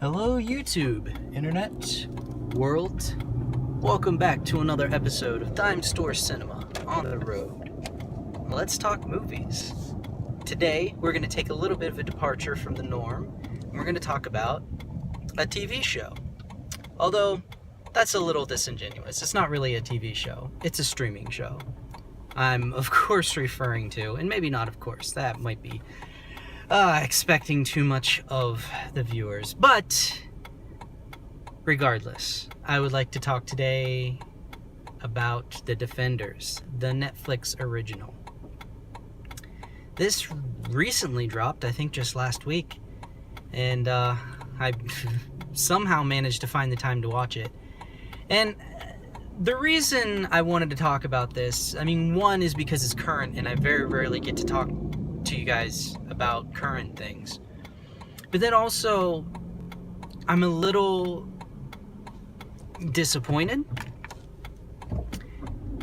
Hello YouTube, internet, world. Welcome back to another episode of Dime Store Cinema on the road. Let's talk movies. Today, we're going to take a little bit of a departure from the norm, and we're going to talk about a TV show. Although, that's a little disingenuous. It's not really a TV show. It's a streaming show. I'm, of course, referring to, and maybe not of course, that might be expecting too much of the viewers. But regardless, I would like to talk today about The Defenders, the Netflix original. This recently dropped, I think just last week, and I somehow managed to find the time to watch it. And the reason I wanted to talk about this, I mean, one is because it's current, and I very rarely get to talk to you guys about current things. But then also, I'm a little disappointed,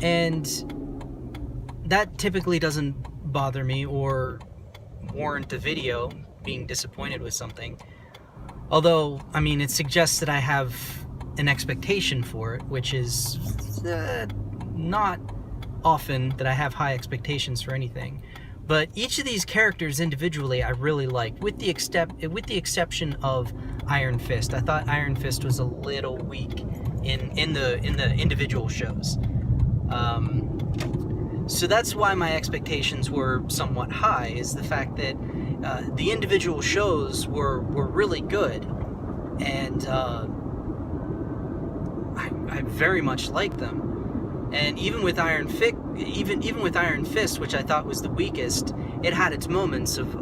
and that typically doesn't bother me or warrant a video being disappointed with something. Although, I mean, it suggests that I have an expectation for it, which is not often that I have high expectations for anything. But each of these characters individually I really liked, with the exception of Iron Fist. I thought Iron Fist was a little weak in the individual shows. So that's why my expectations were somewhat high, is the fact that the individual shows were really good, and I very much liked them. And even with Iron Fist, which I thought was the weakest, it had its moments of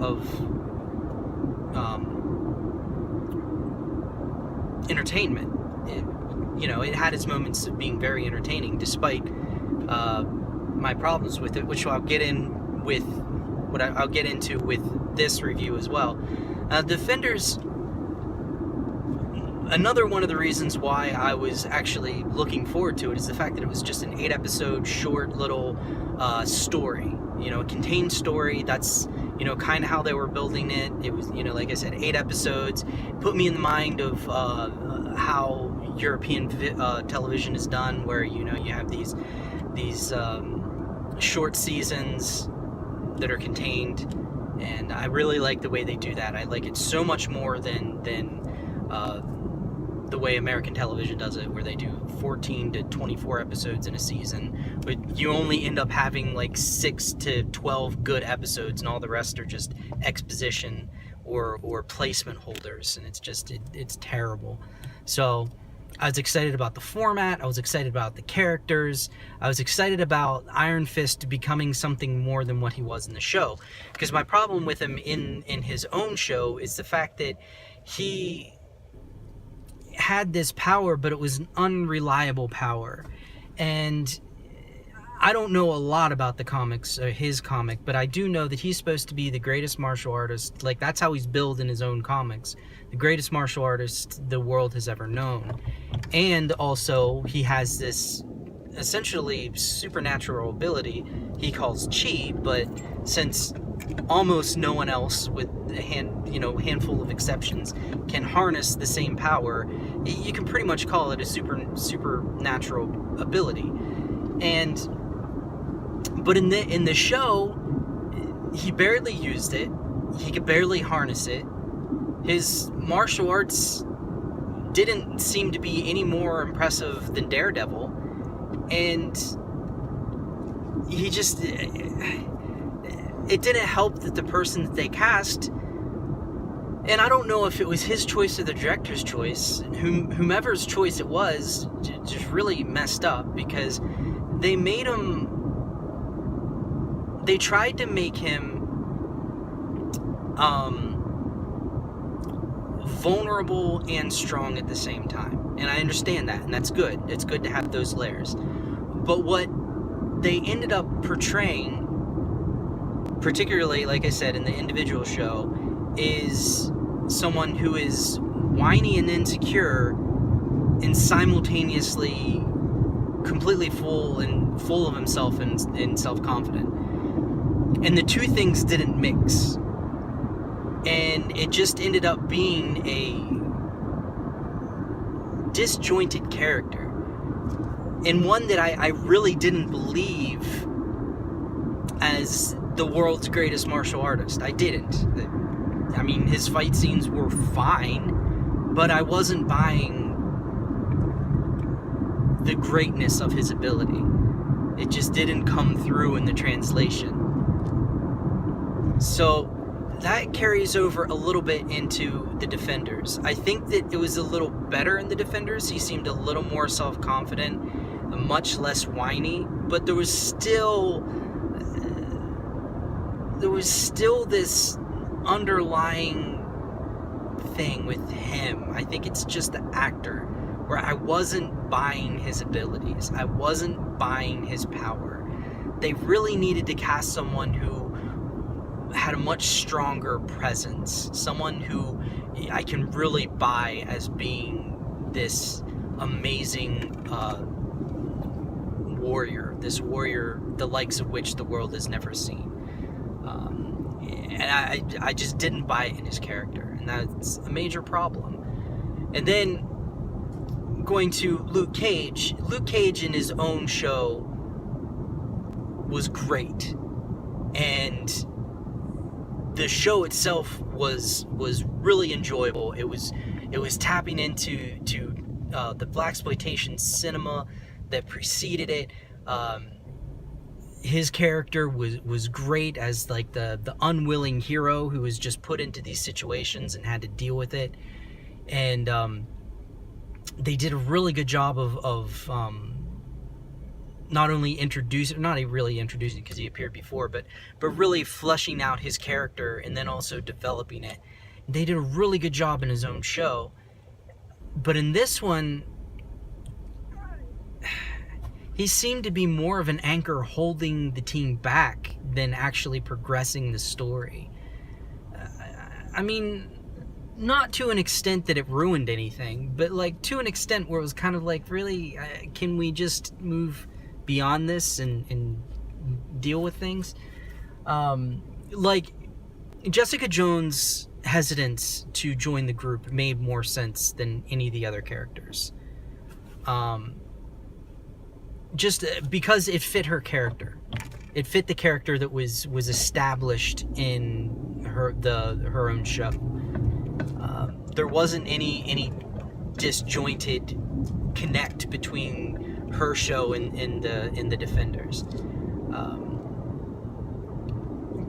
entertainment. It had its moments of being very entertaining, despite my problems with it, which I'll get into with this review as well. Defenders. Another one of the reasons why I was actually looking forward to it is the fact that it was just an 8-episode short little story. A contained story. That's, kind of how they were building it. It was, like I said, 8 episodes. It put me in the mind of how European television is done, where, you have these short seasons that are contained. And I really like the way they do that. I like it so much more than the way American television does it, where they do 14 to 24 episodes in a season, but you only end up having like 6 to 12 good episodes, and all the rest are just exposition or placement holders, and it's terrible. So I was excited about the format, I was excited about the characters, I was excited about Iron Fist becoming something more than what he was in the show, because my problem with him in his own show is the fact that he had this power, but it was an unreliable power. And I don't know a lot about the comics, his comic, but I do know that he's supposed to be the greatest martial artist. Like, that's how he's billed in his own comics, the greatest martial artist the world has ever known. And also, he has this essentially supernatural ability he calls chi, but since almost no one else, with a handful of exceptions, can harness the same power, you can pretty much call it a supernatural ability. But in the show, he barely used it. He could barely harness it. His martial arts didn't seem to be any more impressive than Daredevil, and he just, it didn't help that the person that they cast, and I don't know if it was his choice or the director's choice, whomever's choice it was, just really messed up, because they tried to make him vulnerable and strong at the same time. And I understand that, and that's good. It's good to have those layers. But what they ended up portraying, particularly, like I said, in the individual show, is someone who is whiny and insecure and simultaneously completely full of himself and self-confident. And the two things didn't mix. And it just ended up being disjointed character, and one that I really didn't believe as the world's greatest martial artist. I didn't. I mean, his fight scenes were fine, but I wasn't buying the greatness of his ability. It just didn't come through in the translation. So that carries over a little bit into the Defenders. I think that it was a little better in the Defenders. He seemed a little more self-confident, much less whiny, but there was still this underlying thing with him. I think it's just the actor, where I wasn't buying his abilities. I wasn't buying his power. They really needed to cast someone who had a much stronger presence, someone who I can really buy as being this amazing warrior, the likes of which the world has never seen. And I just didn't buy it in his character, and that's a major problem. And then going to Luke Cage in his own show was great, and the show itself was really enjoyable. It was tapping into the blaxploitation cinema that preceded it. His character was great as like the unwilling hero who was just put into these situations and had to deal with it. And they did a really good job of not really introducing because he appeared before, but really fleshing out his character and then also developing it. They did a really good job in his own show. But in this one, he seemed to be more of an anchor holding the team back than actually progressing the story. I mean, not to an extent that it ruined anything, but like to an extent where it was kind of like, really, can we just move beyond this and deal with things? Like, Jessica Jones' hesitance to join the group made more sense than any of the other characters. Just because it fit her character. It fit the character that was established in her own show. There wasn't any disjointed connect between her show and the Defenders.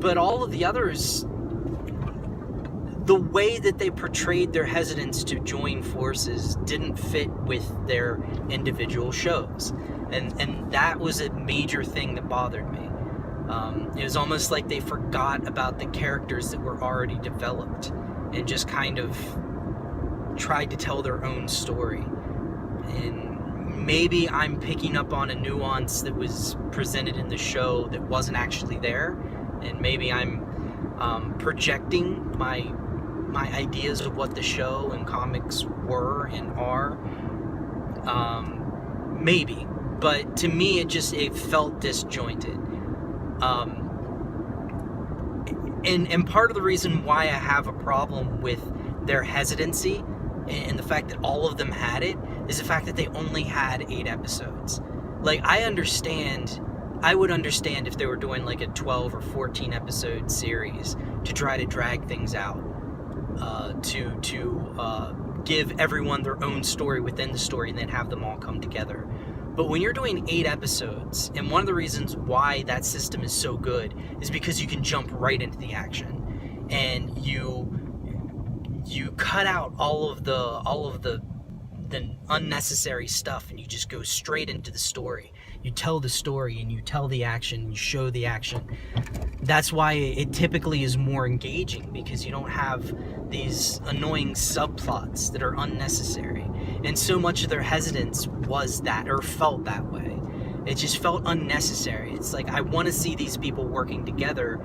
But all of the others, the way that they portrayed their hesitance to join forces didn't fit with their individual shows. And that was a major thing that bothered me. It was almost like they forgot about the characters that were already developed and just kind of tried to tell their own story. And maybe I'm picking up on a nuance that was presented in the show that wasn't actually there, and maybe I'm projecting my ideas of what the show and comics were and are. Maybe. But to me, it felt disjointed. And part of the reason why I have a problem with their hesitancy and the fact that all of them had it is the fact that they only had 8 episodes. Like, I would understand if they were doing like a 12 or 14 episode series to try to drag things out, to give everyone their own story within the story and then have them all come together. But when you're doing 8 episodes, and one of the reasons why that system is so good is because you can jump right into the action, and you cut out all of the unnecessary stuff, and you just go straight into the story. You tell the story, and you tell the action, you show the action. That's why it typically is more engaging, because you don't have these annoying subplots that are unnecessary. And so much of their hesitance was that, or felt that way. It just felt unnecessary. It's like, I want to see these people working together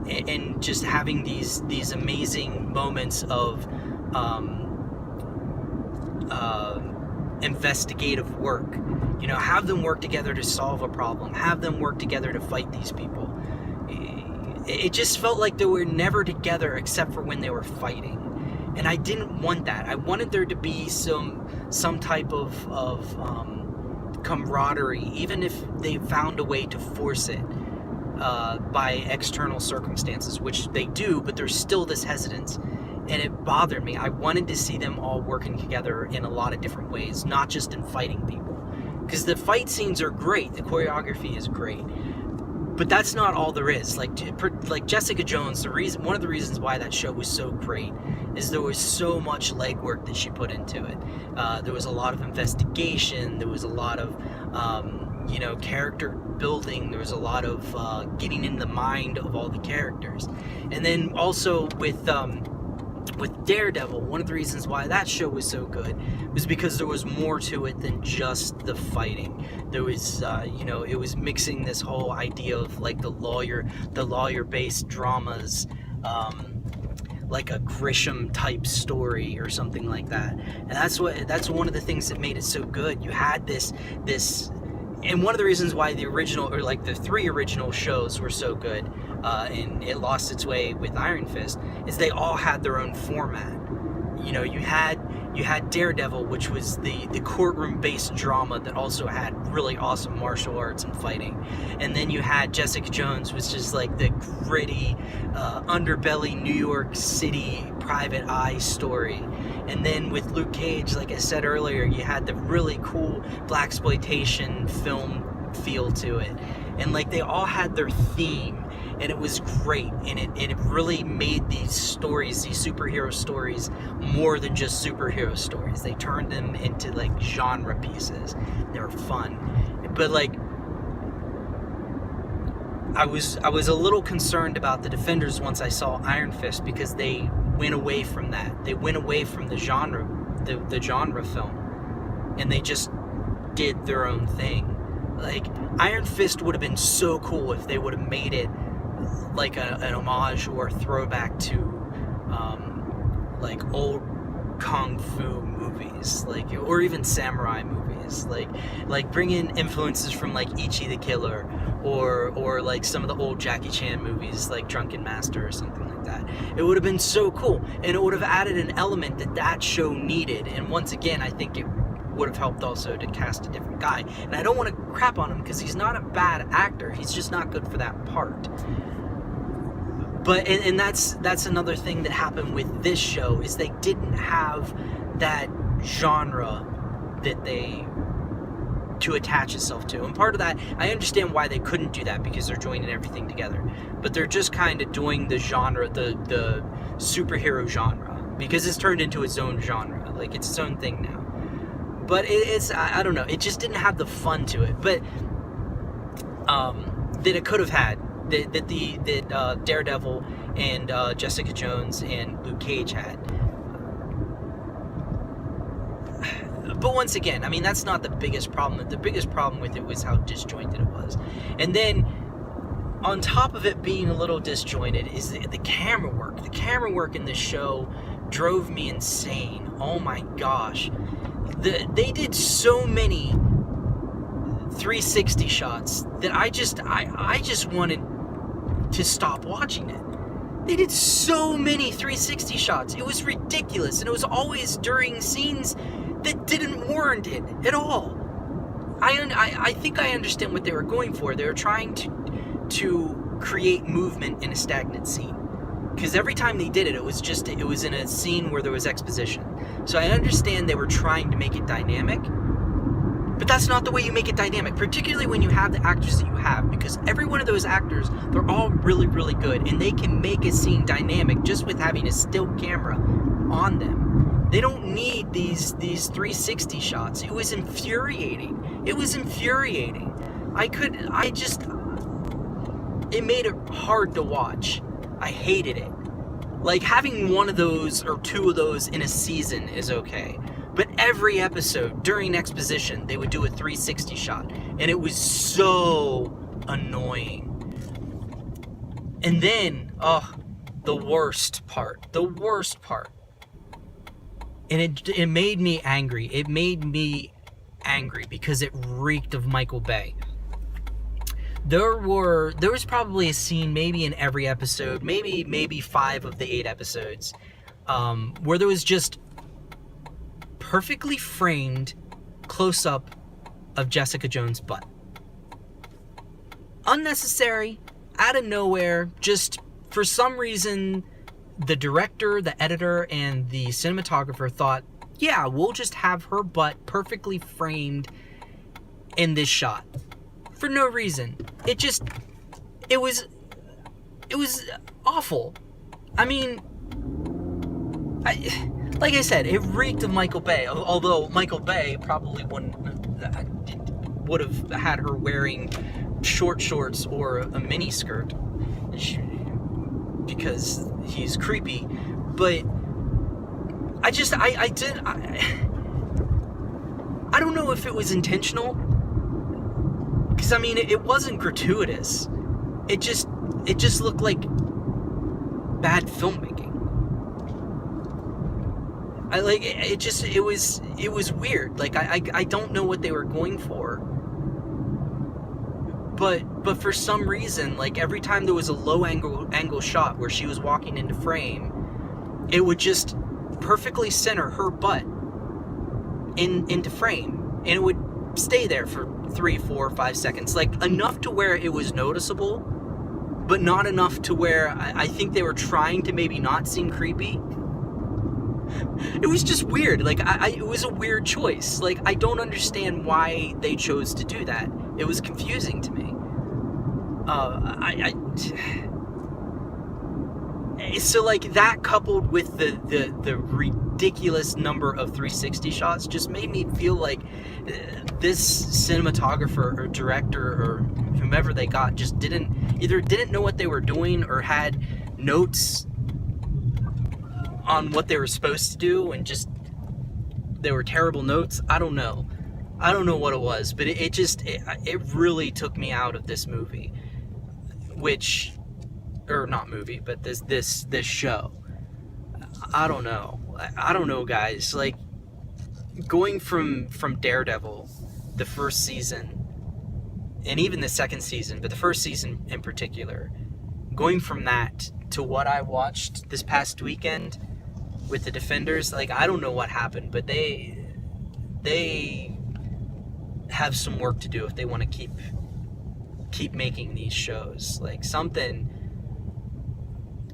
and just having these amazing moments of investigative work. You know, have them work together to solve a problem. Have them work together to fight these people. It just felt like they were never together except for when they were fighting. And I didn't want that. I wanted there to be some type of camaraderie, even if they found a way to force it by external circumstances, which they do, but there's still this hesitance. And it bothered me. I wanted to see them all working together in a lot of different ways, not just in fighting people. Because the fight scenes are great, the choreography is great, but that's not all there is. Like Jessica Jones, one of the reasons why that show was so great is there was so much legwork that she put into it. There was a lot of investigation. There was a lot of character building. There was a lot of getting in the mind of all the characters. And then also with Daredevil, one of the reasons why that show was so good was because there was more to it than just the fighting. There was, it was mixing this whole idea of like the lawyer-based dramas, like a Grisham type story or something like that. And that's one of the things that made it so good. You had this, and one of the reasons why the original, or like the 3 original shows were so good, and it lost its way with Iron Fist, is they all had their own format. You had Daredevil, which was the courtroom-based drama that also had really awesome martial arts and fighting. And then you had Jessica Jones, which is like the gritty, underbelly New York City private eye story. And then with Luke Cage, like I said earlier, you had the really cool blaxploitation film feel to it. And like they all had their theme, and it was great, and it really made these stories, these superhero stories, more than just superhero stories. They turned them into like genre pieces. They were fun. But like I was a little concerned about the Defenders once I saw Iron Fist, because they went away from that. They went away from the genre, the genre film, and they just did their own thing. Like Iron Fist would have been so cool if they would have made it like an homage or a throwback to like old kung fu movies, like, or even samurai movies, like bring in influences from like Ichi the Killer, or like some of the old Jackie Chan movies like Drunken Master or something like that. It would have been so cool, and it would have added an element that show needed. And once again, I think it would have helped also to cast a different guy. And I don't want to crap on him, because he's not a bad actor, he's just not good for that part. But and that's another thing that happened with this show, is they didn't have that genre that to attach itself to. And part of that, I understand why they couldn't do that, because they're joining everything together. But they're just kind of doing the genre, the superhero genre, because it's turned into its own genre, like it's its own thing now. But it's I don't know, it just didn't have the fun to it. But that it could have had. That Daredevil and Jessica Jones and Luke Cage had. But once again, I mean, that's not the biggest problem. The biggest problem with it was how disjointed it was. And then, on top of it being a little disjointed, is the camera work. The camera work in this show drove me insane. Oh my gosh. They did so many 360 shots that I just wanted to stop watching it. They did so many 360 shots. It was ridiculous, and it was always during scenes that didn't warrant it at all. I think I understand what they were going for. They were trying to create movement in a stagnant scene, because every time they did it, it was in a scene where there was exposition. So I understand they were trying to make it dynamic, but that's not the way you make it dynamic, particularly when you have the actors that you have, because every one of those actors, they're all really, really good, and they can make a scene dynamic just with having a still camera on them. They don't need these 360 shots. It was infuriating. It made it hard to watch. I hated it. Like, having one of those or two of those in a season is okay. But every episode, during exposition, they would do a 360 shot. And it was so annoying. And then, the worst part. And it made me angry. It made me angry because it reeked of Michael Bay. There was probably a scene, maybe in every episode, maybe 5 of the 8 episodes, where there was just perfectly framed close-up of Jessica Jones' butt. Unnecessary, out of nowhere, just for some reason the director, the editor, and the cinematographer thought, yeah, we'll just have her butt perfectly framed in this shot. For no reason. It was awful. I mean, like I said, it reeked of Michael Bay, although Michael Bay probably would have had her wearing short shorts or a mini skirt because he's creepy. But I don't know if it was intentional, because I mean it wasn't gratuitous. It just looked like bad filmmaking. It was weird. Like I don't know what they were going for. But for some reason, like every time there was a low angle shot where she was walking into frame, it would just perfectly center her butt into frame, and it would stay there for 3, 4, 5 seconds, like enough to where it was noticeable, but not enough to where I think they were trying to maybe not seem creepy. It was just weird. Like it was a weird choice. Like I don't understand why they chose to do that. It was confusing to me. So like that, coupled with the ridiculous number of 360 shots, just made me feel like this cinematographer or director or whomever they got just didn't know what they were doing, or had notes on what they were supposed to do, and just they were terrible notes. I don't know what it was, but it really took me out of this movie, or not movie, but this show. I don't know, guys. Like, going from Daredevil, the first season, and even the second season, but the first season in particular, going from that to what I watched this past weekend with the Defenders, like, I don't know what happened, but they have some work to do if they want to keep making these shows. Like,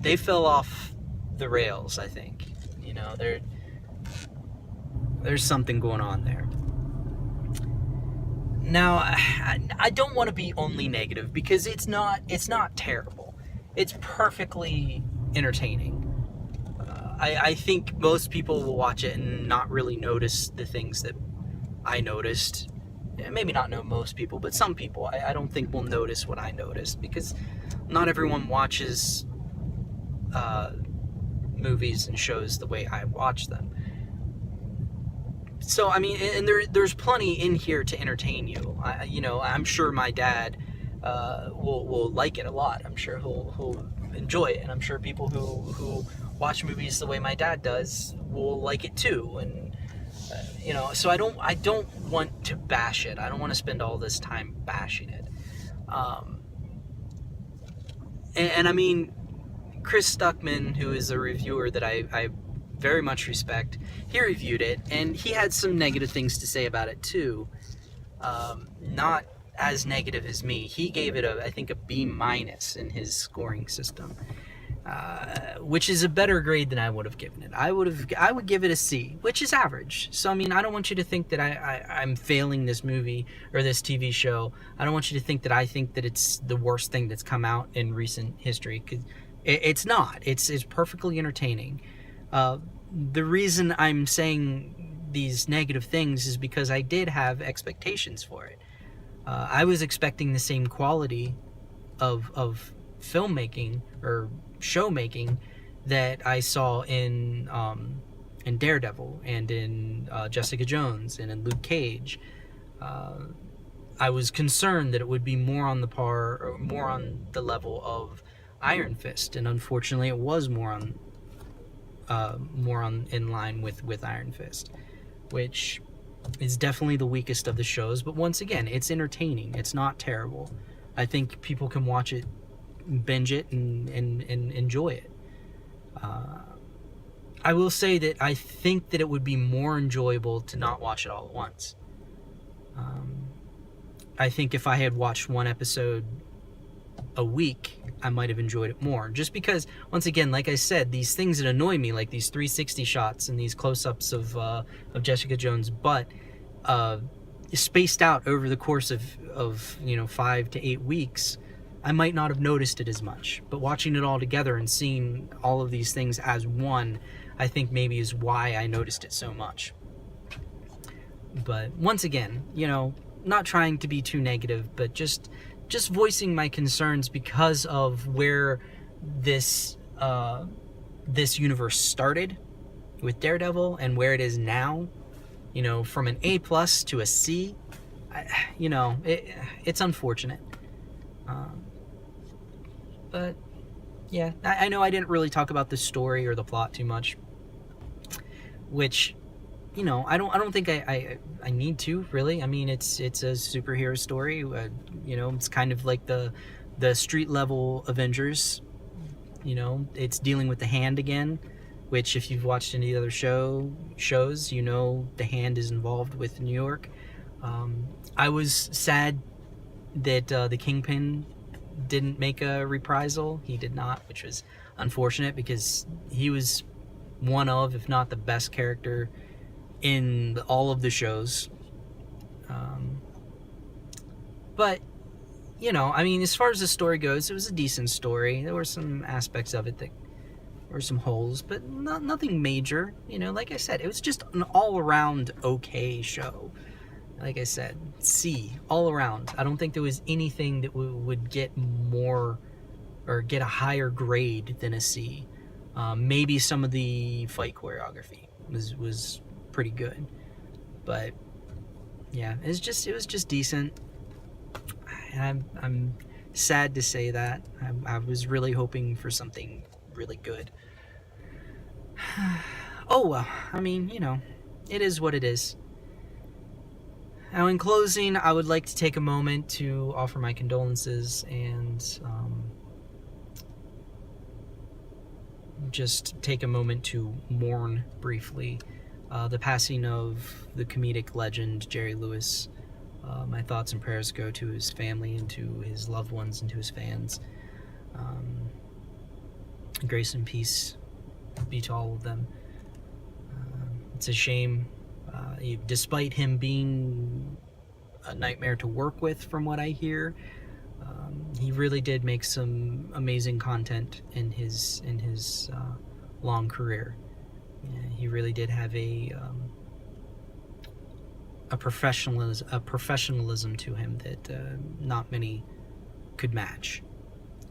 they fell off the rails, I think. You know, there's something going on there. Now, I don't want to be only negative, because it's not terrible. It's perfectly entertaining. I think most people will watch it and not really notice the things that I noticed. Maybe not know most people, but some people I don't think will notice what I noticed, because not everyone watches movies and shows the way I watch them. So I mean, and there's plenty in here to entertain you. I'm sure my dad will like it a lot. I'm sure he'll enjoy it, and I'm sure people who watch movies the way my dad does will like it too. And so I don't want to bash it. I don't want to spend all this time bashing it. And I mean, Chris Stuckman, who is a reviewer that I very much respect, he reviewed it, and he had some negative things to say about it too. Not as negative as me. He gave it I think a B- in his scoring system, which is a better grade than I would have given it. I would give it a C, which is average. So I mean, I don't want you to think that I'm failing this movie or this TV show. I don't want you to think that I think that it's the worst thing that's come out in recent history, because it's not. It's perfectly entertaining. The reason I'm saying these negative things is because I did have expectations for it. I was expecting the same quality of filmmaking or show making that I saw in Daredevil and in Jessica Jones and in Luke Cage. I was concerned that it would be more on the level of Iron Fist, and unfortunately, it was more in line with Iron Fist, which is definitely the weakest of the shows. But once again, it's entertaining. It's not terrible. I think people can watch it, binge it, and enjoy it. I will say that I think that it would be more enjoyable to not watch it all at once. I think if I had watched one episode a week, I might have enjoyed it more. Just because, once again, like I said, these things that annoy me, like these 360 shots and these close-ups of Jessica Jones' butt, spaced out over the course of 5 to 8 weeks, I might not have noticed it as much. But watching it all together and seeing all of these things as one, I think maybe is why I noticed it so much. But once again, not trying to be too negative, but just voicing my concerns because of where this universe started with Daredevil and where it is now. From an A+ to a C. It's unfortunate. But yeah, I know I didn't really talk about the story or the plot too much, which, I don't think I need to, really. I mean, it's a superhero story. It's kind of like the street level Avengers. It's dealing with the Hand again, which, if you've watched any other shows, the Hand is involved with New York. I was sad that the Kingpin didn't make a reprisal. He did not, which was unfortunate because he was one of, if not the best character in all of the shows. But as far as the story goes, it was a decent story. There were some aspects of it that were some holes, but nothing major. Like I said, it was just an all-around okay show. Like I said, C, all around. I don't think there was anything that would get more or get a higher grade than a C. Maybe some of the fight choreography was pretty good, but yeah, it was just decent. And I'm sad to say that. I was really hoping for something really good. Oh well, I mean, it is what it is. Now, in closing, I would like to take a moment to offer my condolences and just take a moment to mourn briefly the passing of the comedic legend Jerry Lewis. My thoughts and prayers go to his family and to his loved ones and to his fans. Grace and peace be to all of them. It's a shame. Despite him being a nightmare to work with, from what I hear, he really did make some amazing content in his long career. Yeah, he really did have a professionalism to him that not many could match.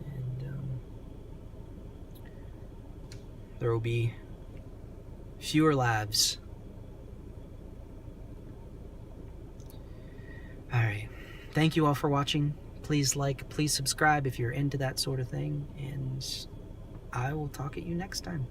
And there will be fewer laughs. Alright, thank you all for watching. Please like, please subscribe if you're into that sort of thing, and I will talk at you next time.